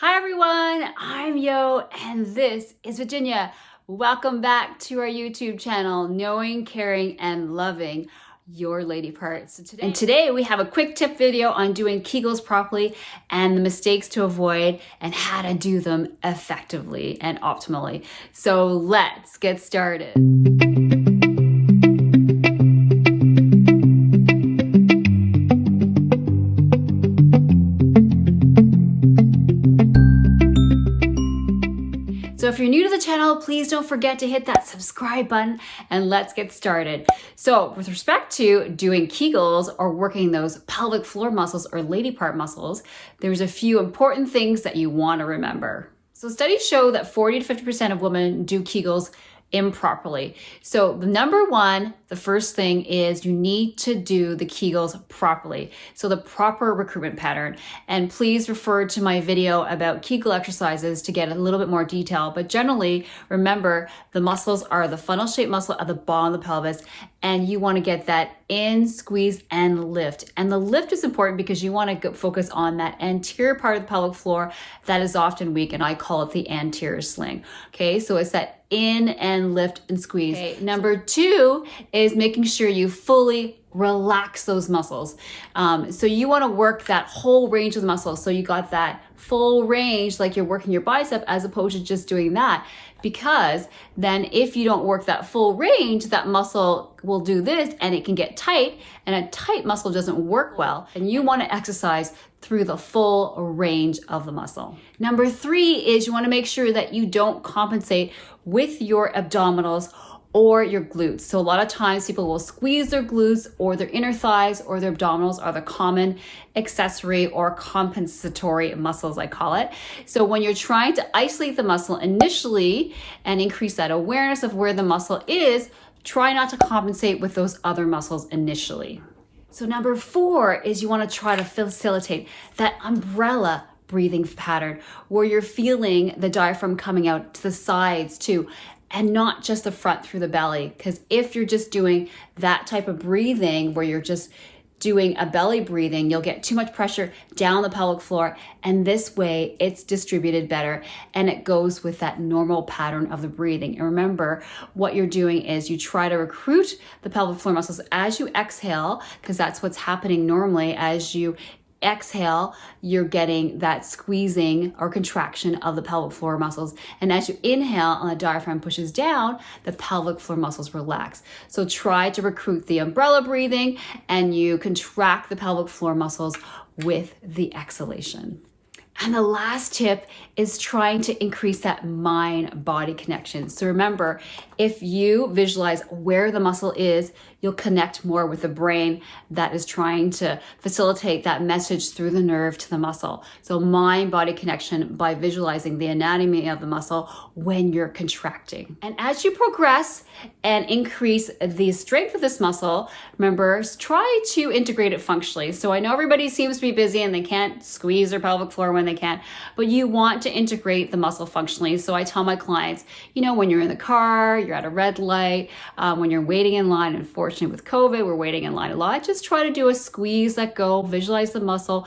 Hi everyone, I'm Yo and this is Virginia. Welcome back to our YouTube channel, Knowing, Caring, and Loving Your Lady Parts. Today we have a quick tip video on doing Kegels properly and the mistakes to avoid and how to do them effectively and optimally. So let's get started. So if you're new to the channel, please don't forget to hit that subscribe button and let's get started. So with respect to doing Kegels or working those pelvic floor muscles or lady part muscles, there's a few important things that you want to remember. So studies show that 40 to 50% of women do Kegels improperly. So the number one, the first thing is you need to do the Kegels properly. So the proper recruitment pattern. And please refer to my video about Kegel exercises to get a little bit more detail. But generally, remember the muscles are the funnel shaped muscle at the bottom of the pelvis, and you want to get that in, squeeze, and lift. And the lift is important because you want to focus on that anterior part of the pelvic floor that is often weak, and I call it the anterior sling. Okay, so it's that in and lift and squeeze. Okay. Number two is making sure you fully relax those muscles. So you want to work that whole range of the muscles. So you got that full range, like you're working your bicep, as opposed to just doing that. Because then if you don't work that full range, that muscle will do this and it can get tight, and a tight muscle doesn't work well. And you want to exercise through the full range of the muscle. Number three is you want to make sure that you don't compensate with your abdominals or your glutes. So a lot of times people will squeeze their glutes or their inner thighs or their abdominals are the common accessory or compensatory muscles, I call it. So when you're trying to isolate the muscle initially and increase that awareness of where the muscle is, try not to compensate with those other muscles initially. So number four is you want to try to facilitate that umbrella breathing pattern where you're feeling the diaphragm coming out to the sides too, and not just the front through the belly. Because if you're just doing that type of breathing where you're just doing a belly breathing, you'll get too much pressure down the pelvic floor, and this way it's distributed better and it goes with that normal pattern of the breathing. And remember, what you're doing is you try to recruit the pelvic floor muscles as you exhale, because that's what's happening normally. As you exhale, you're getting that squeezing or contraction of the pelvic floor muscles. And as you inhale and the diaphragm pushes down, the pelvic floor muscles relax. So try to recruit the umbrella breathing and you contract the pelvic floor muscles with the exhalation. And the last tip is trying to increase that mind-body connection. So remember, if you visualize where the muscle is, you'll connect more with the brain that is trying to facilitate that message through the nerve to the muscle. So mind-body connection by visualizing the anatomy of the muscle when you're contracting. And as you progress and increase the strength of this muscle, remember, try to integrate it functionally. So I know everybody seems to be busy and they can't squeeze their pelvic floor when they can, but you want to integrate the muscle functionally. So I tell my clients, when you're in the car, you're at a red light, when you're waiting in line, unfortunately with COVID, we're waiting in line a lot, just try to do a squeeze, let go, visualize the muscle.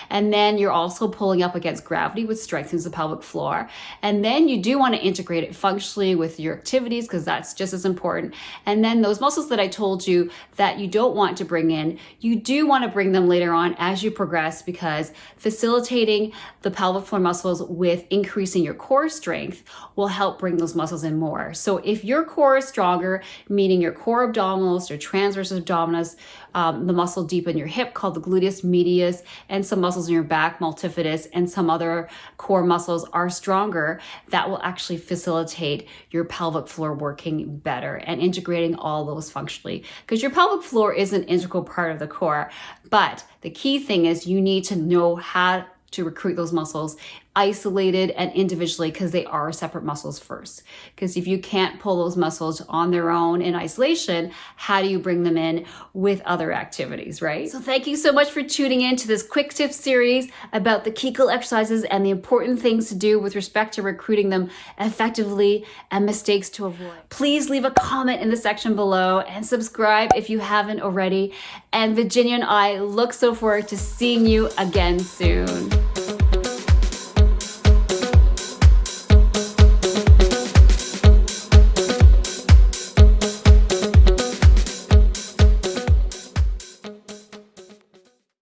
And then you're also pulling up against gravity, which strengthens the pelvic floor. And then you do want to integrate it functionally with your activities, because that's just as important. And then those muscles that I told you that you don't want to bring in, you do want to bring them later on as you progress, because facilitating the pelvic floor muscles with increasing your core strength will help bring those muscles in more. So if your core is stronger, meaning your core abdominals, your transverse abdominis, the muscle deep in your hip called the gluteus medius, and some muscles in your back, multifidus, and some other core muscles are stronger, that will actually facilitate your pelvic floor working better and integrating all those functionally. Because your pelvic floor is an integral part of the core, but the key thing is you need to know how to recruit those muscles isolated and individually, because they are separate muscles first. Because if you can't pull those muscles on their own in isolation, how do you bring them in with other activities, right? So thank you so much for tuning in to this quick tip series about the Kegel exercises and the important things to do with respect to recruiting them effectively and mistakes to avoid. Please leave a comment in the section below and subscribe if you haven't already. And Virginia and I look so forward to seeing you again soon.